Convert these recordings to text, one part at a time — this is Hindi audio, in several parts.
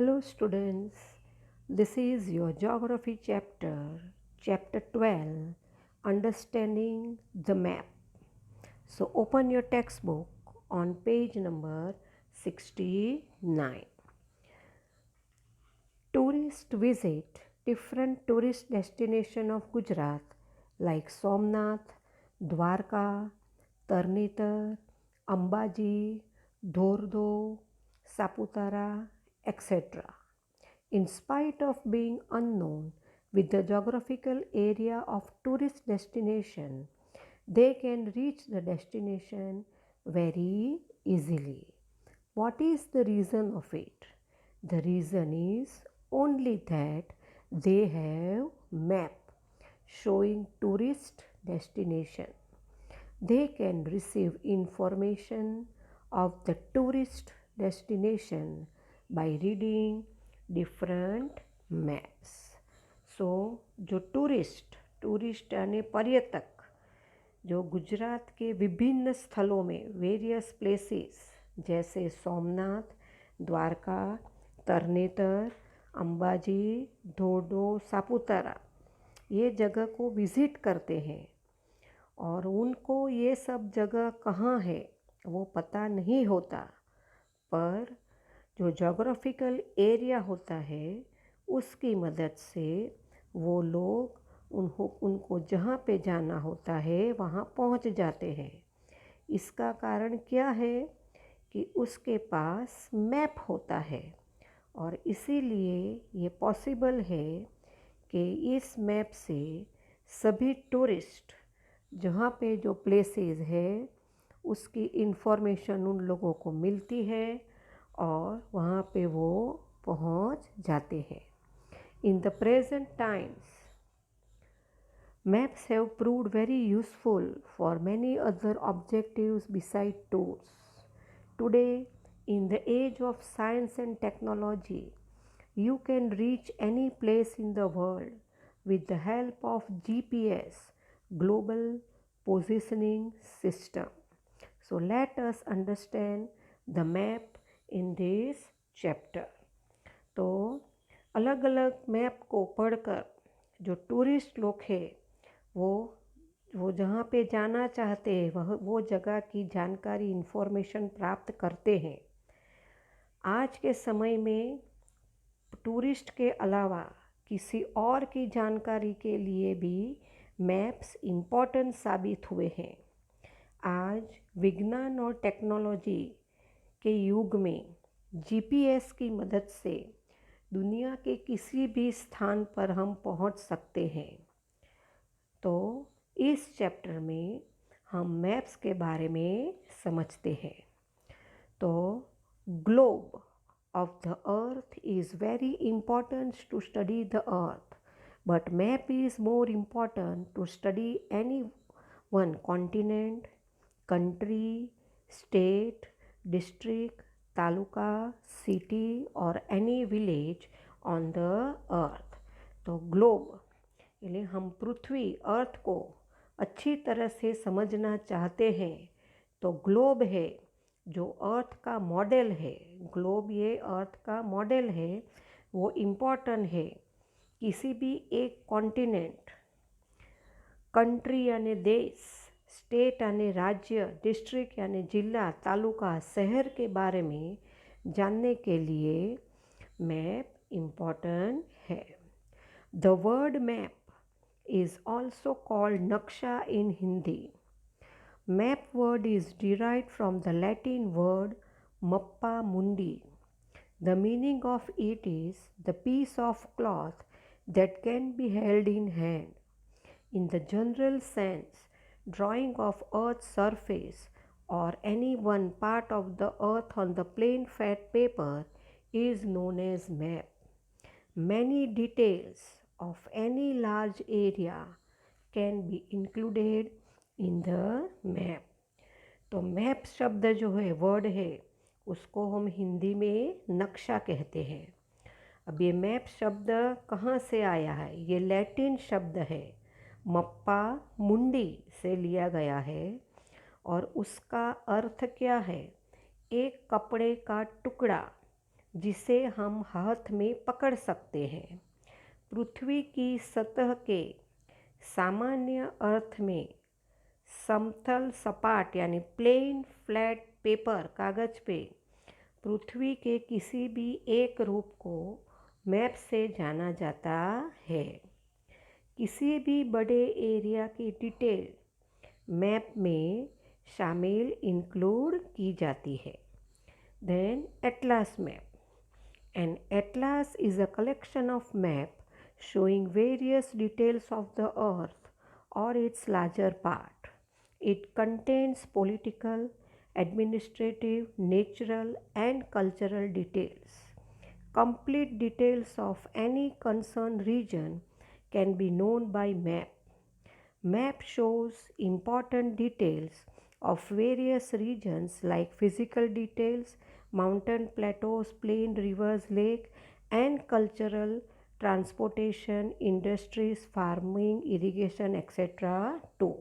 Hello students, this is your geography chapter 12, Understanding the Map. So open your textbook on page number 69. Tourists visit different tourist destinations of Gujarat like Somnath, Dwarka, Tarnetar, Ambaji, Dhordo, Saputara, etc. In spite of being unknown with the geographical area of tourist destination, they can reach the destination very easily. What is the reason of it? The reason is only that they have map showing tourist destination. They can receive information of the tourist destination by reading different maps. सो जो टूरिस्ट यानी पर्यटक जो गुजरात के विभिन्न स्थलों में वेरियस प्लेसेस जैसे सोमनाथ, द्वारका, तरनेतर, अंबाजी, धोर्डो, सापुतारा ये जगह को विज़िट करते हैं और उनको ये सब जगह कहाँ है वो पता नहीं होता, पर जो जोग्राफिकल एरिया होता है उसकी मदद से वो लोग उनको जहाँ पे जाना होता है वहाँ पहुँच जाते हैं। इसका कारण क्या है कि उसके पास मैप होता है और इसीलिए ये पॉसिबल है कि इस मैप से सभी टूरिस्ट जहाँ पे जो प्लेसेस है उसकी इन्फॉर्मेशन उन लोगों को मिलती है और वहाँ पे वो पहुँच जाते हैं। In the present times maps have proved very useful for many other objectives besides tours. Today, in the age of science and technology, you can reach any place in the world with the help of GPS, Global Positioning System. So let us understand the map in this chapter. तो अलग अलग मैप को पढ़कर जो टूरिस्ट लोग हैं वो जहाँ पे जाना चाहते हैं वो जगह की जानकारी इन्फॉर्मेशन प्राप्त करते हैं। आज के समय में टूरिस्ट के अलावा किसी और की जानकारी के लिए भी मैप्स इम्पोर्टेंट साबित हुए हैं। आज विज्ञान और टेक्नोलॉजी के युग में जीपीएस की मदद से दुनिया के किसी भी स्थान पर हम पहुंच सकते हैं। तो इस चैप्टर में हम मैप्स के बारे में समझते हैं। तो globe of the earth is very important to study the earth, but map is more important to study any one continent, country, state, district, taluka, city or any village on the earth. तो ग्लोब यानी हम पृथ्वी अर्थ को अच्छी तरह से समझना चाहते हैं तो ग्लोब है जो अर्थ का मॉडल है। ग्लोब ये अर्थ का मॉडल है, वो इम्पॉर्टेंट है। किसी भी एक कॉन्टिनेंट, कंट्री यानी देश, स्टेट यानी राज्य, डिस्ट्रिक्ट यानी जिला, तालुका, शहर के बारे में जानने के लिए मैप इम्पॉर्टेंट है। The word map is also called Naksha in Hindi. Map word is derived from the Latin word mappa mundi. The meaning of it is the piece of cloth that can be held in hand. In the general sense, drawing of earth's surface or any one part of the earth on the plain fat paper is known as map. Many details of any large area can be included in the map. तो मैप शब्द जो है वर्ड है उसको हम हिंदी में नक्शा कहते हैं। अब ये मैप शब्द कहाँ से आया है? ये लैटिन शब्द है, मप्पा मुंडी से लिया गया है और उसका अर्थ क्या है? एक कपड़े का टुकड़ा जिसे हम हाथ में पकड़ सकते हैं। पृथ्वी की सतह के सामान्य अर्थ में समतल सपाट यानी प्लेन फ्लैट पेपर कागज पे पृथ्वी के किसी भी एक रूप को मैप से जाना जाता है। किसी भी बड़े एरिया की डिटेल मैप में शामिल इंक्लूड की जाती है। Then atlas map. An atlas is a collection of maps showing various details of the earth or its larger part. It contains political, administrative, natural, and cultural details. Complete details of any concerned region can be known by map. Map shows important details of various regions like physical details, mountain plateaus, plain, rivers, lake, and cultural, transportation, industries, farming, irrigation, etc. too.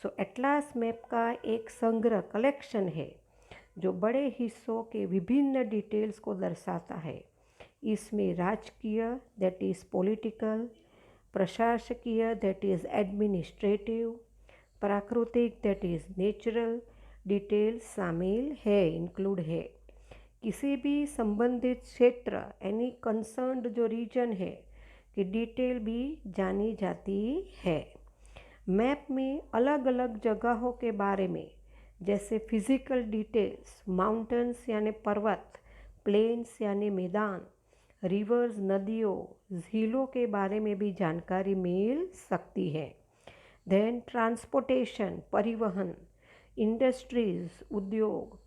So atlas map का एक संग्रह कलेक्शन है जो बड़े हिस्सों के विभिन्न डिटेल्स को दर्शाता है। इसमें राजकीय दैट इज़ पॉलिटिकल, प्रशासकीय दैट इज़ एडमिनिस्ट्रेटिव, प्राकृतिक दैट इज़ नेचुरल डिटेल्स शामिल है, इंक्लूड है। किसी भी संबंधित क्षेत्र एनी कंसर्न्ड जो रीजन है की डिटेल भी जानी जाती है। मैप में अलग अलग जगहों के बारे में जैसे फिजिकल डिटेल्स, माउंटेन्स यानी पर्वत, प्लेन्स यानी मैदान, रिवर्स नदियों, झीलों के बारे में भी जानकारी मिल सकती है। देन ट्रांसपोर्टेशन परिवहन, इंडस्ट्रीज उद्योग,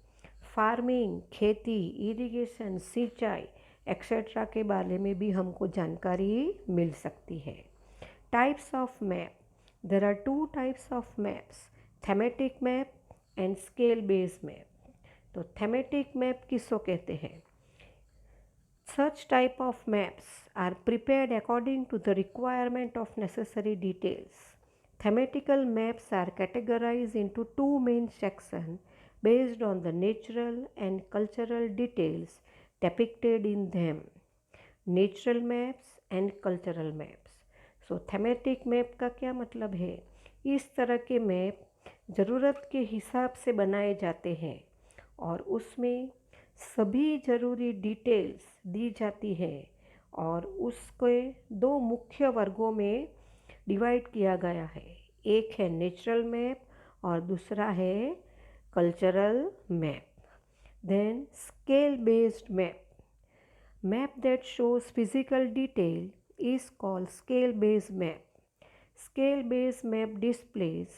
फार्मिंग खेती, इरिगेशन सिंचाई एक्सेट्रा के बारे में भी हमको जानकारी मिल सकती है। Types of map, there are two types of maps, thematic map and scale based map. तो थेमेटिक मैप किसको कहते हैं? Such type of maps are prepared according to the requirement of necessary details. Thematical maps are categorized into two main sections based on the natural and cultural details depicted in them. Natural maps and cultural maps. So thematic map का क्या मतलब है? इस तरह के मैप ज़रूरत के हिसाब से बनाए जाते हैं और उसमें सभी ज़रूरी डिटेल्स दी जाती है और उसके दो मुख्य वर्गों में डिवाइड किया गया है। एक है नेचुरल मैप और दूसरा है cultural map. Then scale based map, map that shows physical detail is called scale based map. Scale based map displays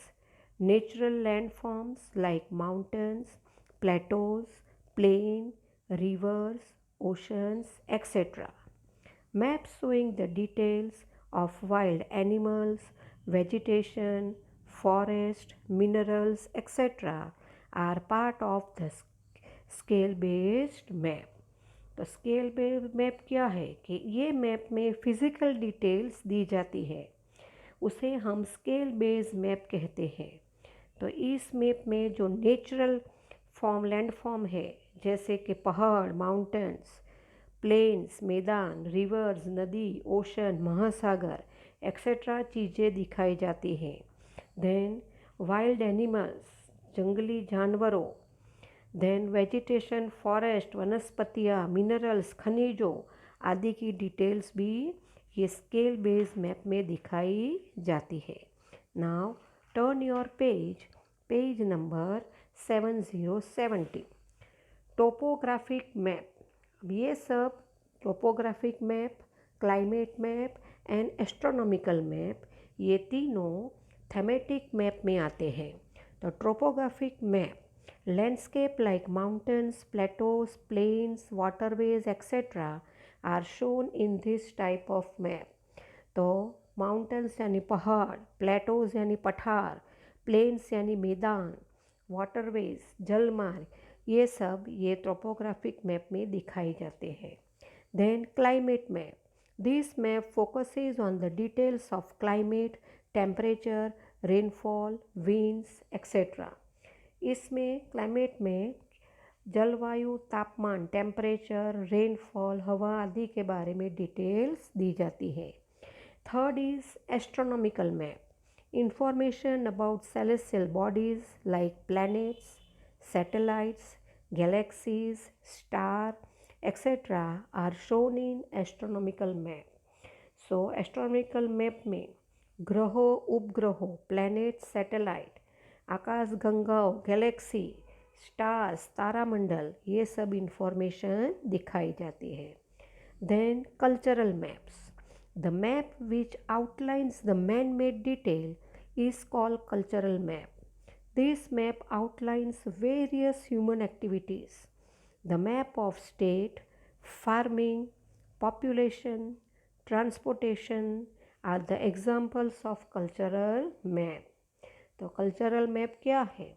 natural landforms like mountains, plateaus, plain, rivers, oceans, etc. Maps showing the details of wild animals, vegetation, forest, minerals, etc. are part of the scale based map. तो स्केल बेस्ड मैप क्या है कि ये मैप में फिज़िकल डिटेल्स दी जाती है, उसे हम स्केल बेस्ड मैप कहते हैं। तो इस मैप में जो नेचुरल फॉर्म लैंड फॉर्म है जैसे कि पहाड़, माउंटेन्स, प्लेन्स, मैदान, रिवर्स, नदी, ओशन, महासागर एक्सेट्रा चीज़ें दिखाई जाती हैं। देन वाइल्ड एनिमल्स, जंगली जानवरों, देन वेजिटेशन, फॉरेस्ट, वनस्पतियाँ, मिनरल्स, खनिजों आदि की डिटेल्स भी ये स्केल बेस्ड मैप में दिखाई जाती है। Now turn your page number 7070। Topographic map. अब ये सब topographic map, climate map and astronomical map ये तीनों थेमेटिक मैप में आते हैं। तो topographic map landscape like mountains, plateaus, plains, waterways, etc. are shown in this type of map. तो mountains यानी पहाड़, plateaus यानी पठार, plains यानी मैदान, waterways जलमार्ग, ये सब ये टोपोग्राफिक मैप में दिखाई जाते हैं। Then climate map. This map focuses on the details of climate, temperature, rainfall, winds, etc. इसमें क्लाइमेट में जलवायु, तापमान, टेम्परेचर, रेनफॉल, हवा आदि के बारे में डिटेल्स दी जाती है। Third is astronomical map. Information about celestial bodies like planets, satellites, galaxies, stars, etc. are shown in astronomical map. So astronomical map में ग्रहों, उपग्रहों, प्लैनेट, सैटेलाइट, आकाश गंगाओं, गैलेक्सी, स्टार्स, तारामंडल, ये सब इंफॉर्मेशन दिखाई जाती है। Then cultural maps. The map which outlines the man-made detail is called cultural map. This map outlines various human activities. The map of state, farming, population, transportation are the examples of cultural map. तो कल्चरल मैप क्या है?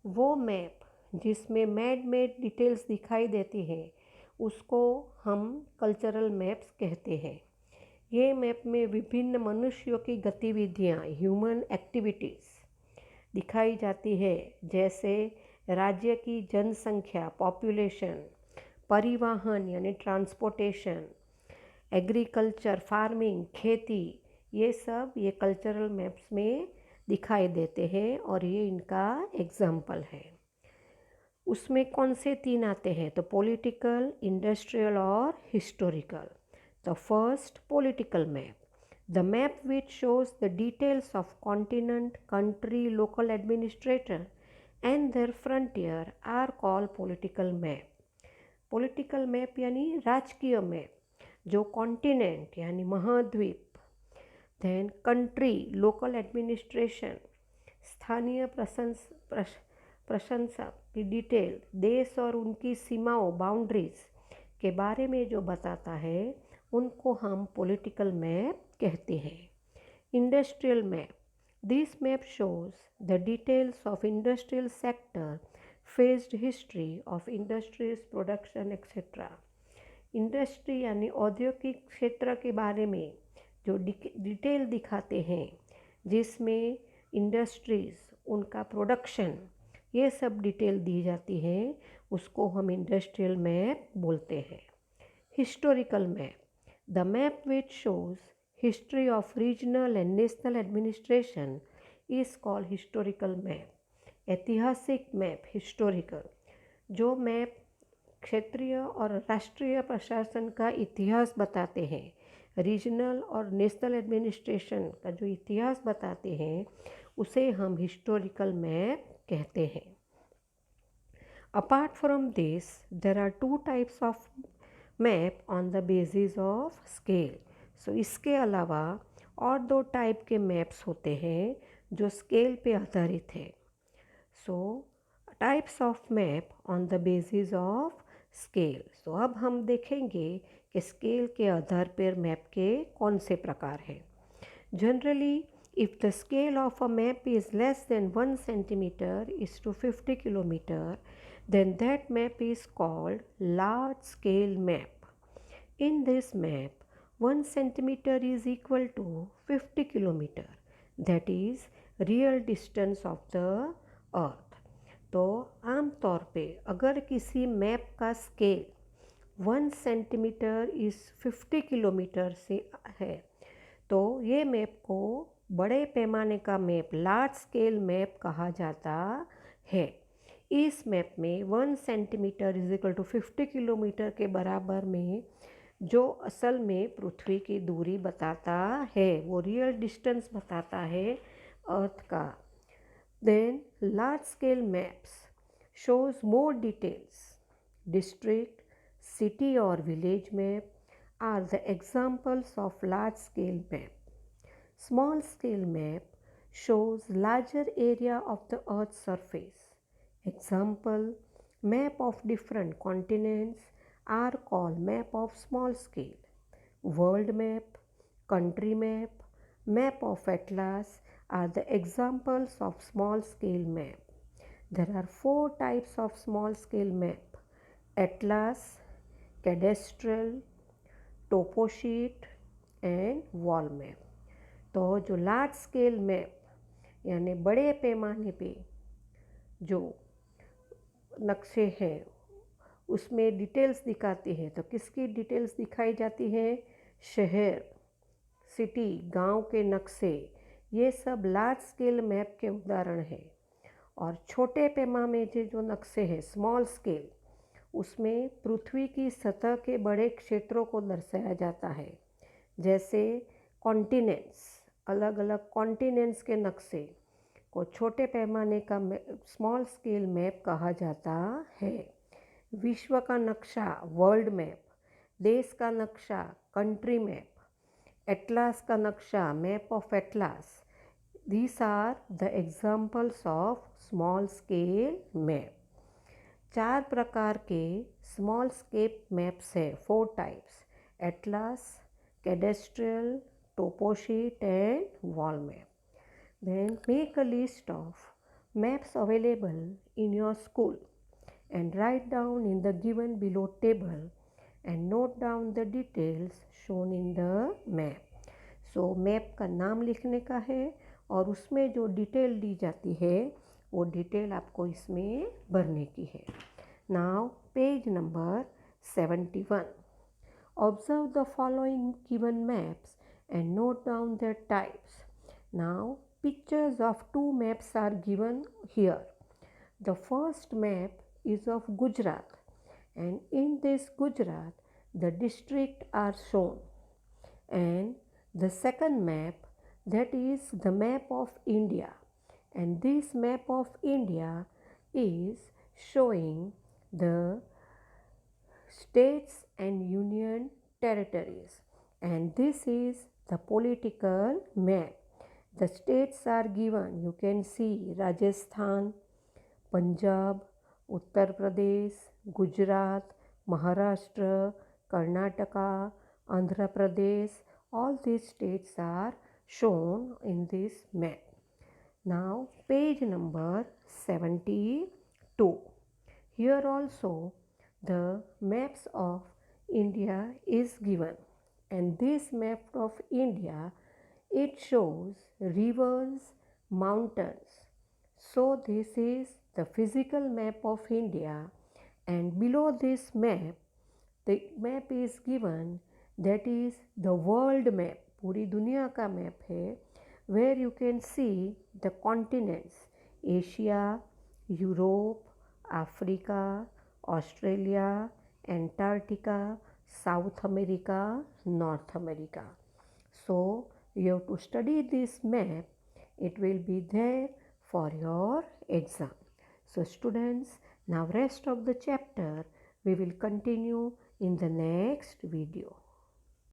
वो मैप जिसमें मैन मेड डिटेल्स दिखाई देती है उसको हम कल्चरल मैप्स कहते हैं। ये मैप में विभिन्न मनुष्यों की गतिविधियाँ, ह्यूमन एक्टिविटीज़ दिखाई जाती है, जैसे राज्य की जनसंख्या, पॉपुलेशन, परिवहन यानी ट्रांसपोर्टेशन, एग्रीकल्चर, फार्मिंग, खेती, ये सब ये कल्चरल मैप्स में दिखाई देते हैं और ये इनका एग्जाम्पल है। उसमें कौन से तीन आते हैं? तो पॉलिटिकल, इंडस्ट्रियल और historical. The first, political map. The map which shows the details of continent, country, local administrator and their frontier are called political map. Political map यानी राजकीय मैप, जो कॉन्टिनेंट यानी महाद्वीप, then country, local administration, स्थानीय प्रशंसा की डिटेल, देश और उनकी सीमाओं, बाउंड्रीज के बारे में जो बताता है उनको हम पॉलिटिकल मैप कहते हैं। Industrial map. This map shows the details of industrial sector, faced history of industries, production etcetera. Industry यानी औद्योगिक क्षेत्र के बारे में जो डिटेल दिखाते हैं, जिसमें इंडस्ट्रीज़, उनका प्रोडक्शन, ये सब डिटेल दी जाती है, उसको हम इंडस्ट्रियल मैप बोलते हैं। Historical map. The map which shows history of regional and national administration is called historical map. ऐतिहासिक मैप, हिस्टोरिकल, जो मैप क्षेत्रीय और राष्ट्रीय प्रशासन का इतिहास बताते हैं, रीजनल और नेशनल एडमिनिस्ट्रेशन का जो इतिहास बताते हैं, उसे हम हिस्टोरिकल मैप कहते हैं। Apart from this, there are two types of map on the basis of scale. So इसके अलावा और दो टाइप के मैप्स होते हैं जो स्केल पे आधारित है। So types of map on the basis of scale. So अब हम देखेंगे कि स्केल के आधार पर मैप के कौन से प्रकार हैं। Generally if the scale of a map is less than 1 centimeter is to 50 kilometer, then that map is called large scale map. In this map, 1 centimeter is equal to 50 kilometer, that is real distance of the earth. तो आम तौर पे अगर किसी मैप का स्केल 1 सेंटीमीटर इस 50 किलोमीटर से है, तो ये मैप को बड़े पैमाने का मैप, लार्ज स्केल मैप कहा जाता है। इस मैप में 1 centimetre is equal to 50 kilometre के बराबर में जो असल में पृथ्वी की दूरी बताता है, वो रियल डिस्टेंस बताता है अर्थ का। Then large scale maps shows more details. District, city और village map are the examples of large scale map. Small scale map shows larger area of the earth's surface. Example, map of different continents are called map of small scale. World map, country map, map of atlas are the examples of small scale map. There are 4 types of small scale map: atlas, cadastral, toposheet and wall map. तो जो लार्ज स्केल मैप यानी बड़े पैमाने पे जो नक्शे हैं उसमें डिटेल्स दिखाती है। तो किसकी डिटेल्स दिखाई जाती है? शहर, सिटी, गांव के नक्शे, ये सब लार्ज स्केल मैप के उदाहरण है। और छोटे पैमाने में जो नक्शे हैं, स्मॉल स्केल, उसमें पृथ्वी की सतह के बड़े क्षेत्रों को दर्शाया जाता है। जैसे कॉन्टिनेंट्स, अलग अलग कॉन्टिनेंट्स के नक्शे को छोटे पैमाने का स्मॉल स्केल मैप कहा जाता है। विश्व का नक्शा, वर्ल्ड मैप, देश का नक्शा, कंट्री मैप, एटलास का नक्शा, map of atlas, these are the examples of small scale map। 4 प्रकार के स्मॉल स्केल मैप्स है, 4 types: atlas, कैडेस्ट्रियल, toposheet and wall map. Then make a list of maps available in your school and write down in the given below table and note down the details shown in the map। So map का नाम लिखने का है और उसमें जो डिटेल दी जाती है वो डिटेल आपको इसमें भरने की है। Now page number 71। Observe the following given maps and note down their types। Now pictures of 2 maps are given here। The first map is of Gujarat, and in this Gujarat the districts are shown, and the second map, that is the map of India, and this map of India is showing the states and union territories, and this is the political map। The states are given, you can see Rajasthan, Punjab, Uttar Pradesh, Gujarat, Maharashtra, Karnataka, Andhra Pradesh, all these states are shown in this map। Now page number 72। Here also the maps of India is given, and this map of India, it shows rivers, mountains. So this is the physical map of India, and below this map the map is given, that is the world map, पूरी दुनिया का मैप है, where you can see the continents: Asia, Europe, Africa, Australia, Antarctica, South America, North America। So you have to study this map, it will be there for your exam। So students, now rest of the chapter we will continue in the next video.